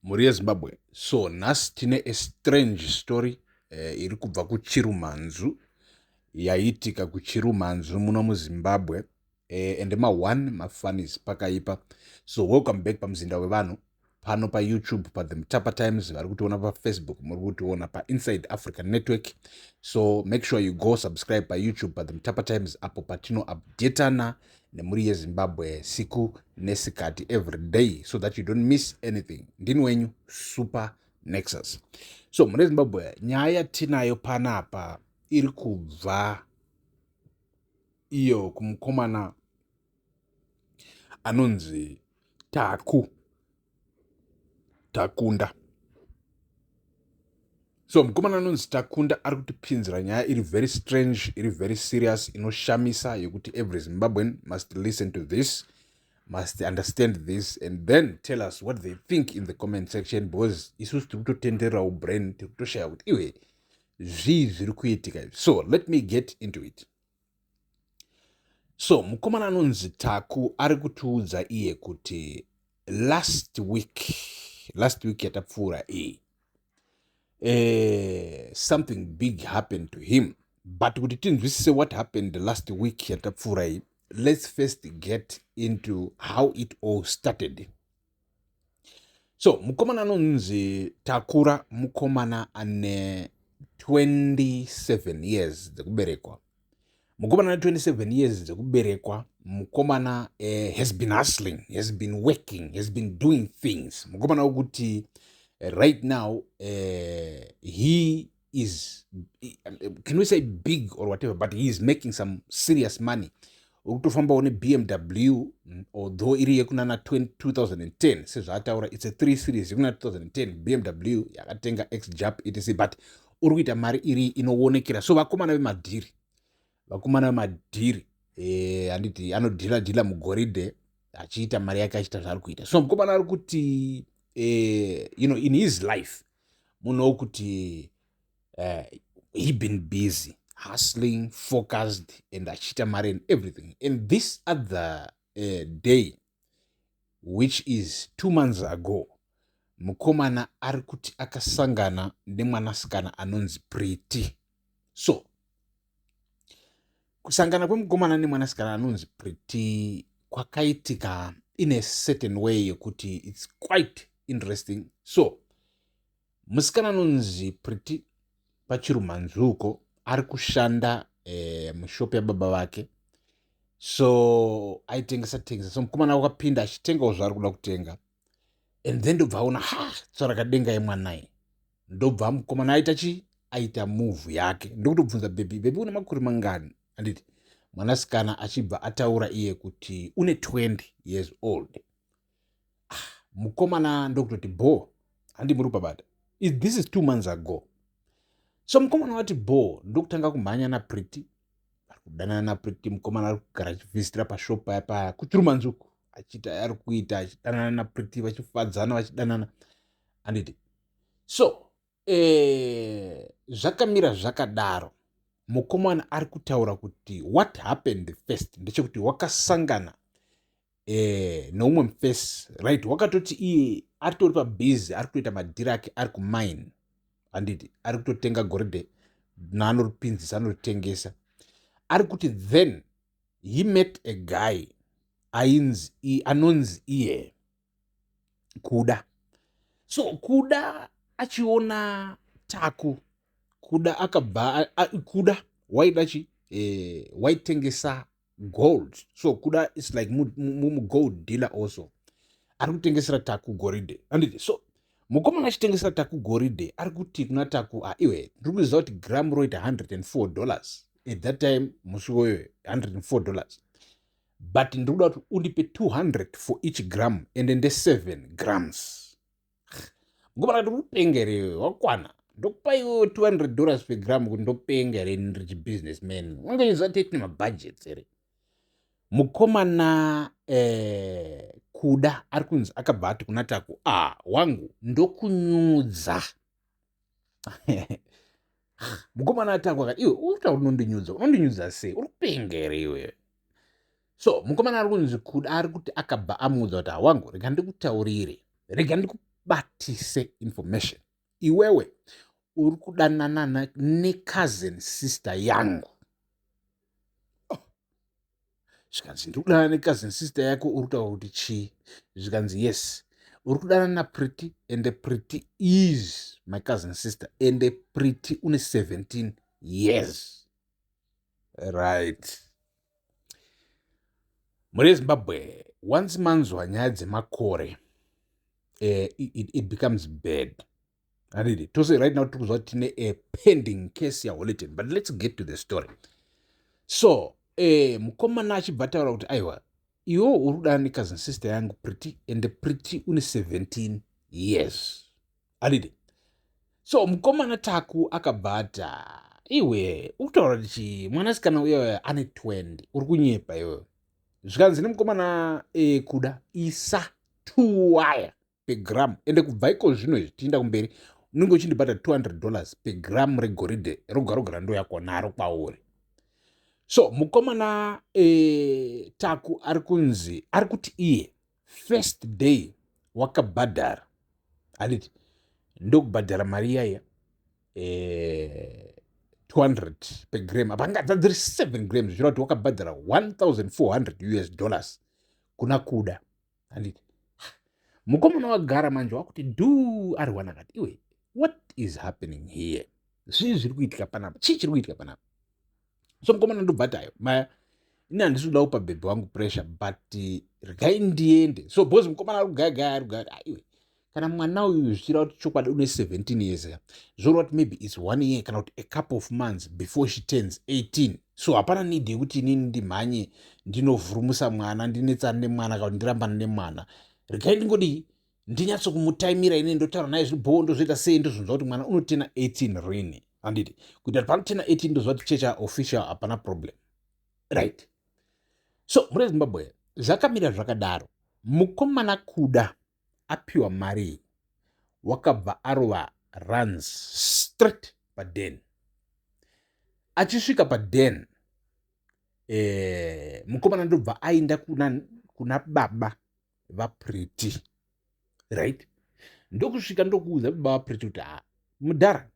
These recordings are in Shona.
Muri yeZimbabwe. So nhasi tine a strange story iri kubva kuchirumanzu yaitika kuchirumanzu muno muZimbabwe and ma1 mafanis pakaipa. So welcome back pamuzinda wevanhu pano paYouTube paThe Mutapa Times, vari kutiona paFacebook, muri kutiona paInside African Network. So make sure you go subscribe paYouTube paThe Mutapa Times, apo patino updateana nemuri yeZimbabwe siku nesikati every day, so that you don't miss anything. Ndini wenyu Super Nexus. So muri yeZimbabwe nyaya tinayo panapa iri kubva iyo kumukomana anonzi Takunda. So mukomana anonzi Takunda ari kutipinzira nyaya iri very strange, iri very serious, inoshamisa, yekuti every Zimbabwean must listen to this, must understand this, and then tell us what they think in the comment section, because isusu tiri kutotendererawo brain, tiri kutoshaya kuti iwe zvii zviri kuitika izvi. So let me get into it. So mukomana anonzi Taku ari kutiudza iye kuti last week yatapfuura something big happened to him. But kuti tinzwisise what happened last week yatapfuura let's first get into how it all started. So mukomana anonzi Takura mukomana ane 27 years dzekuberekwa. Mukomana 27 years dzekuberekwa. Mukomana has been hustling, has been working, has been doing things. Mukomana wokuti right now he is, can we say big or whatever, but he is making some serious money. Ukutofamba one BMW, although iri yekunana 2010 sezvaataura, it's a 3 series yekunana 2010 BMW yakatenga X-Jap etc, but uri kuita mari iri inoonekera. So vakomana vemadhiri handiti anodhila mugoridhe achiita mari yake achiita zvaari kuita. So mukomana ari kuti in his life munhu wokuti he been busy hustling, focused, and achiita mari and everything. And this other day, which is 2 months ago, mukomana ari kuti akasangana nemwanasikana anonzi Pretty. So kusangana kwemukomana nemwanasikana anonzi Pretty kwakaitika in a certain way yekuti it's quite interesting. So musikana anonzi Pretty pachirumanzuko ari kushanda mushopu yababa vake. So aitengesa. So mukomana wakapinda achitengawo zvaari kuda kutenga, and then ndobva aona tsvara kadenga yemwanai. Ndobva mukomana aita move yake. Ndokutobvunza bebi une makore mangani? Anditi mwanasikana achibva ataura iye kuti une 20 years old. Mukomana ndokutoti handi muri pabata. This is 2 months ago. So mukomana wati ndokutanga kumhanya naPretty. Ari kudanana naPretty. Mukomana ari kugara achivisitira pashopu paya kuchirumanzuku, achiita ari kuita achidanana naPretty, vachifadzana vachidanana anditi. So zvakamira zvakadaro, mukomana ari kutaura kuti what happened first ndechekuti wakasangana neumwe mufesi, right? Wakatoti iye atori pabhizi ari kutoita madhiri ake, ari kumine handiti, ari kutotenga goridhe naanoripinzisa, anoritengesa. Ari kuti then he met a guy anonzi iye Kuda. So Kuda achiona Taku, Kuda akabva Kuda waitengesa gold. So Kuda is like gold dealer also. Ari kutengesera Taku goridhe handiti. So mukomana achitengesera Taku goridhe ari kuti kuna Taku, iwe ndiri kuziva kuti gram roita $104 at that time, musi woyo $104, but ndiri kuda kuti undipe 200 for each gram and nde 7 grams. Mukomana kuti upengere wakwana, ndokupa iwo $200 per gram kuti ndopengere ndiri chibusinessman. Wangeziva kuti tine mabudgets ere. Mukomana Kuda ari kunzi akabva ati kuna Taku, wangu ndokunyudza. Mukomana Taku akati, iwe urikuta unondinyudza sei? Uri kupengere iwe. So mukomana ari kunzi Kuda ari kuti akabva amuudza kuti wangu rega ndikutaurire, rega batise information. Iwewe uri kudanana necousin sister yangu. Zvikanzi ndiri kudanana necousin sister yako, uri kutaura kuti chii? Zvikanzi yes, uri kudanana naPriti, and Priti is my cousin sister, and Priti une 17 years. Right. Muri Zimbabwe, once manzwa nyaya dzemakore, it becomes bad. Already. Tose right now tiri kuzwa kuti tine a pending case yaHolton, but let's get to the story. So, mukomana achibva taura kuti aiwa, iwo uri kudanana necousin sister yangu Priti, and Priti une 17 years. Already. So, mukomana Taku akabata, iwe, uri kutaura kuti mwanasikana uyo ane 20, uri kunyepa iwe. Zvikanzi nemukomana kuda isa 2 wire per gram, ende kubva iko zvino izvi tiinda kumberi unenge uchindibata $200 per gram regoridhe roga ndo yako naro kwauri. So mukomana Taku ari kunzi ari kuti iye first day wakabhadhara, handiti ndokubhadhara mari iyaya 200 per gram, apa ngadzadziri 7 grams, zvino kuti wakabhadhara $1,400 kuna kuda, handiti mukomana wagara manje wakuti dhuu ari wanakati, iwe what is happening here? Zvii zviri kuitika panapa? Chii chiri kuitika panapa? So mukomana ndobvatayo ini handisi kuda kupa bhebhe wangu pressure, but regai ndiende. So bhozi mukomana ari kugaya ari kugaya, iwe kana mwana uyu zvichira kuti chokwadi une 17 years, zvoreva kuti maybe it's 1 year kana kuti a couple of months before she turns 18. So hapana need yekuti inini ndimhanye ndinovhurumusa mwana, ndinetsana nemwana kana kuti ndirambana nemwana. Regai ndingodi ndinyatsokumutaimira ine ndotaura naye zvibhowo ndozviita sei, ndozvinzwa kuti mwana unotena 18 rini, handiti kuita kuti panotena 18 ndozva kuti checha official hapana problem, right? So muri Zimbabwe zvakamira zvakadaro, mukomana kuda apiwa mari wakabva arova runs straight paden. Achisvika paden, mukomana ndobva aenda kuna baba vaPriti, right? Ndokusvika ndokuudza baba vaPriti kuti mudhara,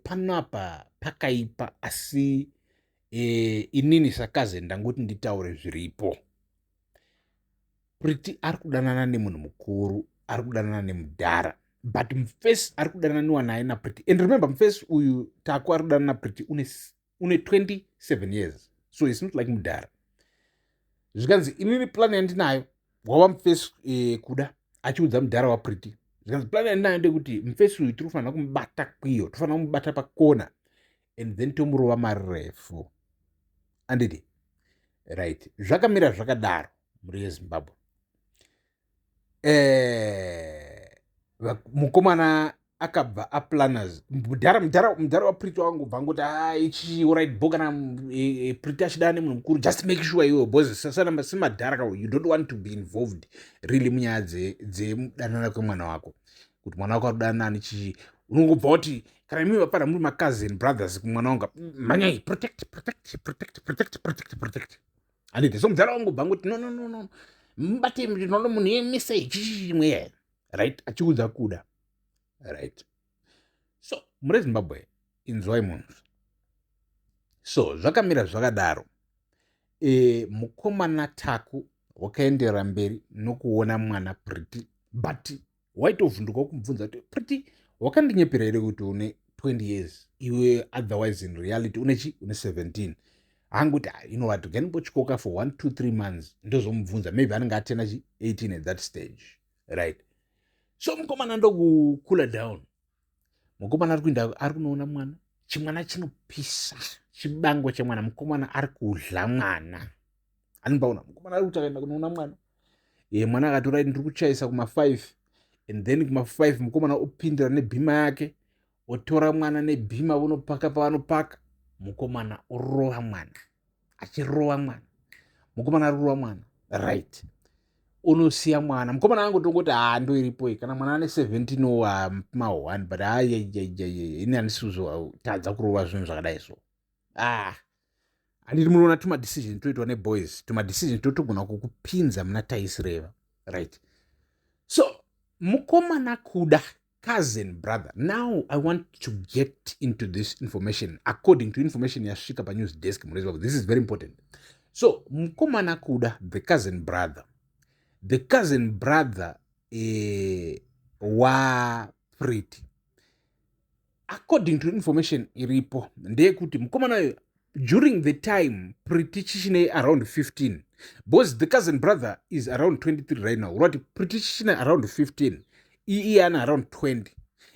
panapa pakaipa, asi inini sakaze ndangoti nditaure zviripo. Priti ari kudanana nemunhu mukuru, ari kudanana nemudhara, but mufesi ari kudanana niwanaye naPriti. And remember, mufesi uyu Taku ari kudanana naPriti une 27 years, so it's not like mudhara. Zvikanzi inini plan yandinayo, wava mufesi kuda achiudza mudhara waPriti, zvikanzi plan yandinayo ndekuti mufesi uyu tiri kufanira kumubata kwiyo, tofanira kumubata pakona, and then tomurova marefu, handiti right? Zvakamira zvakadaro muri yeZimbabwe. Mukomana akabva aplanners, mudhara waPriti wangobva ngoti ichi alright bo, kana Priti achidana nemunhu mukuru, just make sure iwe bozi semadhara kawo, you don't want to be involved really munyaya dzemudanana kwemwana wako, kuti mwana wako arudanana nechichi, unongobva kuti kana imi vapara muri macousin brothers kumwana wanga, manyai protect. Handiti so mudhara wangobva ngoti no mbate ndinoda munhu yemisei chichimwe, right? Achiudza kuda, right? So muri Zimbabwe inzwai munhu. So zvakamira zvakadaro, mukomana Taku wakaendera mberi nokuona mwana Priti, but waitovhunduka kumubvunza kuti Priti, wakandinyepera here kuti une 20 years, iwe otherwise in reality une 17. Hanguti inowati ganimbochikoka for 1, 2, 3 months ndozomubvunza, maybe anenge atena 18 at that stage, right? So mukomana ndokukula down, mukomana ari kuenda ari kunoona mwana, chimwana chinopisa, chibango chemwana, mukomana ari kudla mwana, anombaona mukomana ari kuti akaenda kunoona mwana, mwana akatora ndiri kuchaisa kuma5, and then kuma5 mukomana opindira nebhima yake, otora mwana nebhima, unopaka pavanopaka, mukomana orova mwana, achirova mwana, mukomana arorova mwana, right? Unosiya mwana, mukomana angotongoti ndo iripo, kana mwana ane 17 owa ma1, but ini hanisizotadza kurova zvinhu zvakadai so. Handiti munoona tumadecision toitwa neboys, tumadecision totogona kukupinza muna taisireva, right? So mukomana kuda, cousin brother. Now I want to get into this information according to information yasvika panews desk. This is very important. So mukomana kuda, the cousin brother wa Pretty, according to information iripo ndeyekuti mukomana during the time Pretty chichine around 15, because the cousin brother is around 23 right now. What Pretty chichine around 15, ana around 20.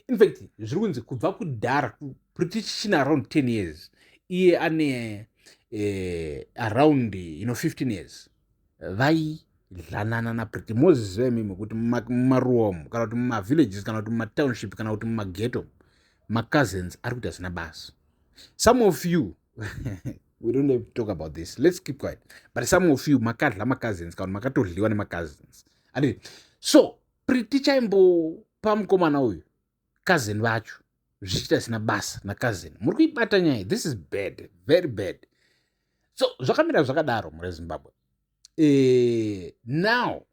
In fact, zviri kunzi kubva kudhara Pretty chichine around 10 years, iye ane around 15 years. Vaidlanana naPretty. Moses vemimi kuti mumaruwa umu kana kuti mumavillages kana kuti mumatownship kana kuti mumageto, cousins ari kuita zina basa. Some of you we don't have to talk about this, let's keep quiet, but some of you makadla cousins kana makatodliwa cousins. So Pretty chaimbopa mukomana uyu cousin vacho zvichiita zina basa cousin. Muri kuibata nyaya. This is bad, very bad. So zvakamira zvakadaro murezimbabwe. Now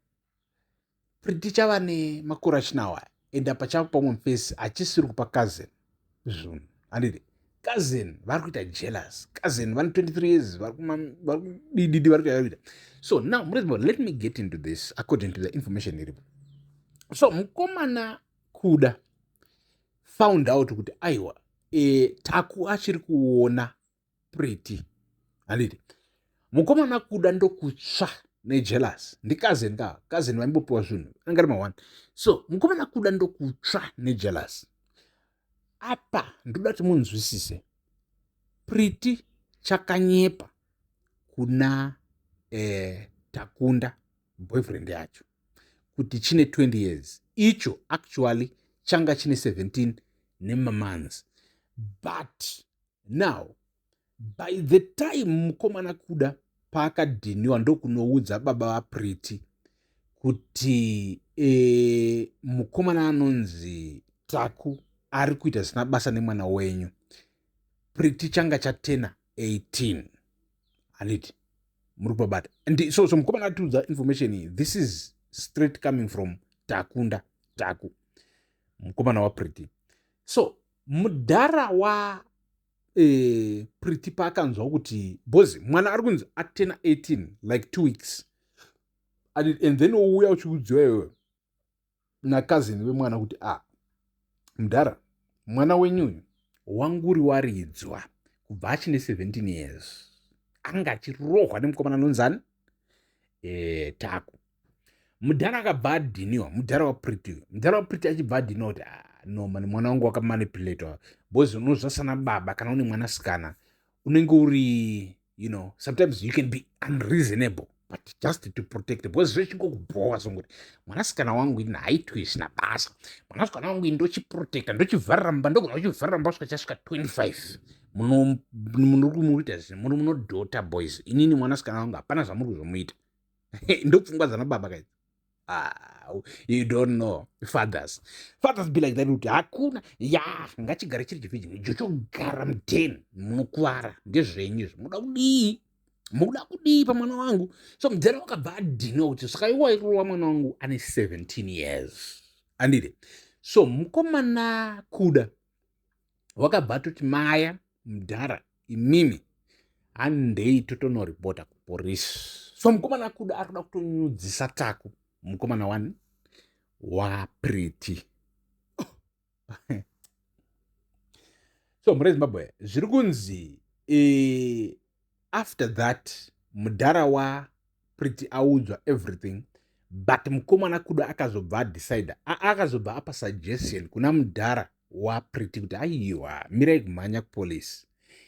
Pretty chava nemakore achinawa enda pachavo pamwe mufesi achisiri kupa cousin zvinhu. Cousin vari kuita jealous. Cousin vane 23 years varikudididi vari kuita. So now let me get into this according to the information iripo. So mukomana kuda found out kuti aiwa Taku achiri kuona Pretty. Mukomana kuda ndokutsva nejealous. Ndi cousin vaimbopiwa zvinhu angari ma1. So mukomana kuda ndokutsva nejealous. Apa ndoda kuti munzwisise, Pretty chakanyepa kuna Takunda boyfriend yacho kuti chine 20 years, icho actually changa chine 17 nemamonths. But now by the time mukomana kuda paakadhiniwa ndokunoudza baba vaPretty kuti mukomana anonzi Taku ari kuita zina basa nemwana wenyu, Pretty changa chatena 18. Muri kubabata. And so mukomana atiudza information iyi. This is straight coming from Taku, mukomana waPretty. So mudhara wa Pretty paakanzwa kuti bozi mwana ari kunzi atena 18 like 2 weeks, and then ouya uchiudziwa iwewe cousin vemwana kuti mudhara mwana wenyuyu wanguri waridzwa kubva achine 17 years, anga achirohwa nemukomana anonzani Taku. Mudhara akabva adhiniwa, mudhara waPretty achibva adhiniwa kuti no mani mwana wangu wakamanipulatewa, bozi unozvasana baba kana une mwanasikana unenge uri sometimes you can be unreasonable but just to protect, bozi zvechingokubhowa songuti mwanasikana wangu ini haitwi zvisina basa, mwanasikana wangu ini ndochiprotecta ndochivharira mba ndogona kuchivharira mba kusvika chasvika 25 munodhota boys, inini mwanasikana wangu hapana zvamuri kuzomuita. Ndopfungwa baba kaidzi. You don't know fathers be like that kuti hakuna ngachigare chiri chivhiji icho chogara mudheni munokuvara ndezvenyu izvo muda kudii pamwana wangu. So mudzara wakabva adhiniwa kuti svakaiwairowa mwana wangu ane 17 years. So mukomana kuda wakabva atoti maya mudhara imimi handei totonoripota kupolisi. So mukomana kuda ari kuda kutonyudzisa Taku, mukomana wani waPretty. So murezimbabwe zviri kunzi after that mudhara waPretty audzwa everything, but mukomana kuda akazobva decide, akazobva apa suggestion kuna mudhara waPretty kuti aiwa mirai kumhanya kupolisi,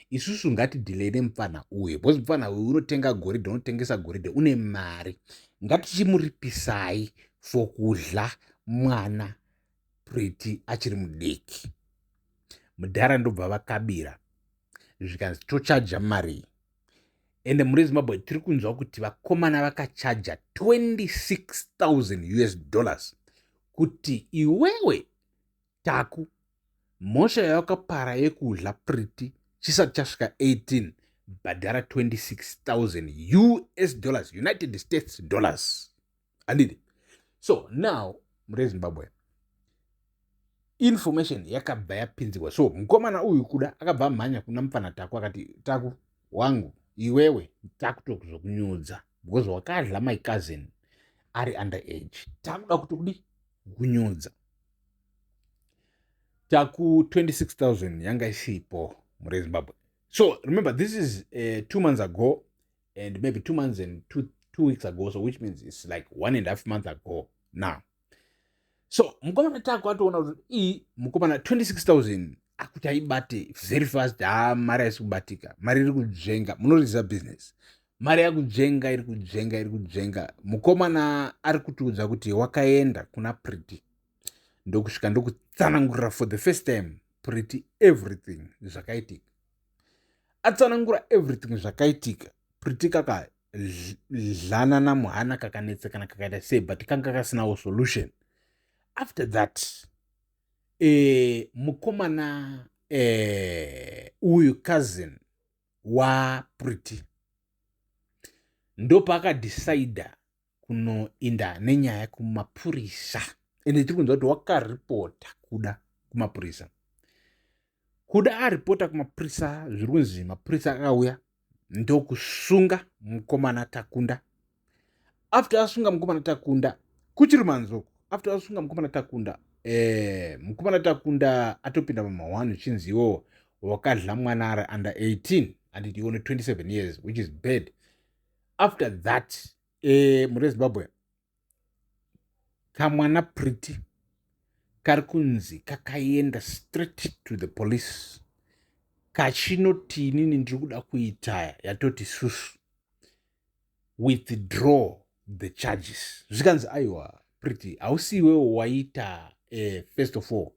isusu ngatidhilei nemupfanha uyu, because mupfanha uyu unotenga goridhe, unotengesa goridhe, une mari, ngatichimuripisai for kudla mwana Pretty achiri mudiki. Mudhara ndobva vakabira zvikanzi tochaja mari. Ende muri Zimbabwe tiri kunzwa kuti vakomana vakachaja $26,000 kuti iwewe Taku mhosva yawakapara yekudla Pretty chisati chasvika 18 bhadhara $26,000, United States dollars. So now murezimbabwe information yakabva yapinzirwa. So mukomana uyu kuda akabva amhanya kuna mufana Taku akati, Taku wangu iwewe takutokuzokunyudza because wakadla my cousin ari underage, takuda kutokudi kunyudza. Taku 26,000 yanga isipo murezimbabwe. So remember, this is 2 months ago and maybe 2 months and two weeks ago, so which means it's like 1.5 months ago now. So mukomana Taku atoona kuti mukomana 26,000 akuti aibate very fast. Mari haisi kubatika, mari iri kujenga. Munoriziva business, mari yakujenga iri kujenga. Mukomana ari kutiudza kuti wakaenda kuna Pretty ndokusvika ndokutsanangurira for the first time Pretty everything zvakaitika. Atsanangura everything zvakaitika, Pretty kakazhanana muhana kakanetsekana kakaita sei, but kanga kasinawo solution. After that mukomana uyu cousin wa Pretty ndopaakadecida kunoenda nenyaya kumapurisa, ende tiri kunzwa kuti wakaripota kuda kumapurisa. Kuda aripota kumapurisa, zviri kunzi mapurisa akauya ndokusunga mukomana Takunda. After asunga mukomana Takunda kuchiri manzoko, after asunga mukomana Takunda, mukomana Takunda atopinda pamahwani uchinzi iwo wakadla mwana ari under 18 and it only 27 years, which is bad. After that murezimbabwe kamwana Pretty kari kunzi kakaenda straight to the police kachinoti inini ndiri kuda kuita yatoti susu, withdraw the charges. Zvikanzi aiwa Pretty, hausiwewo waita first of all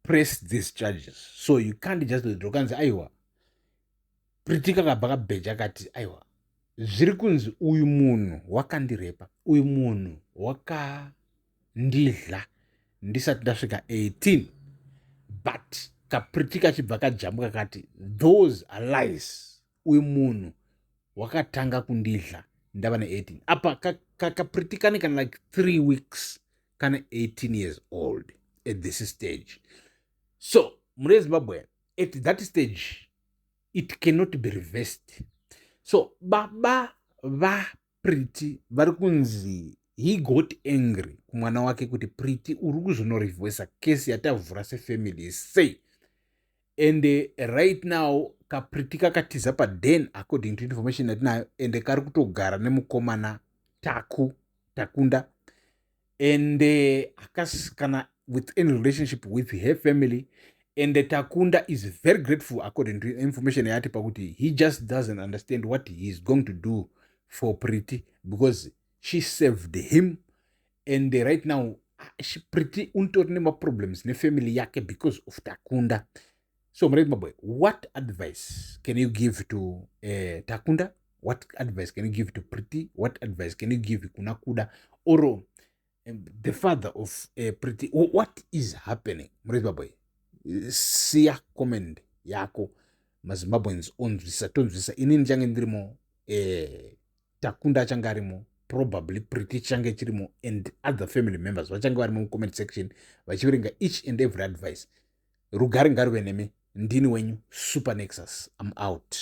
press these charges, so you can't just withdraw. Kanzi aiwa Pretty kakabva kabheja akati aiwa zviri kunzi uyu munhu wakandirepa, uyu munhu wakandidla ndisati ndasvika 18, but kaPretty kachibva kajambuka kati those are lies, uyu munhu wakatanga kundidla ndava ne-18. Apa kaPretty kane kana like 3 weeks kana 18 years old at this stage. So murezimbabwe at that stage it cannot be reversed. So baba vaPretty vari kunzi he got angry kumwana wake kuti Pretty uri kuzonorivhesa kesi yatavhura sefamily sei, and right now kaPretty kakatiza paden according to information yatinayo, and kari kutogara nemukomana Takunda, and akasikana with any relationship with her family. And Takunda is very grateful according to information yati pakuti he just doesn't understand what he is going to do for Pretty because she saved him, and right now Pretty untori nema problems ne family yake because of Takunda. So Mrezimbabwe, what advice can you give to Takunda? What advice can you give to Pretty? What advice can you give Kunakuda or the father of Pretty? What is happening, Mrezimbabwe? Siya comment yako mazimbabweans onzwisa tonzwisa. Inini change ndirimo, Takunda change arimo, probably Pretty change chirimo, and other family members vachange varimo mu comment section vachiverenga each and every advice. Rugare ngaruve nemi, ndini wenyu Super Nexus. I'm out.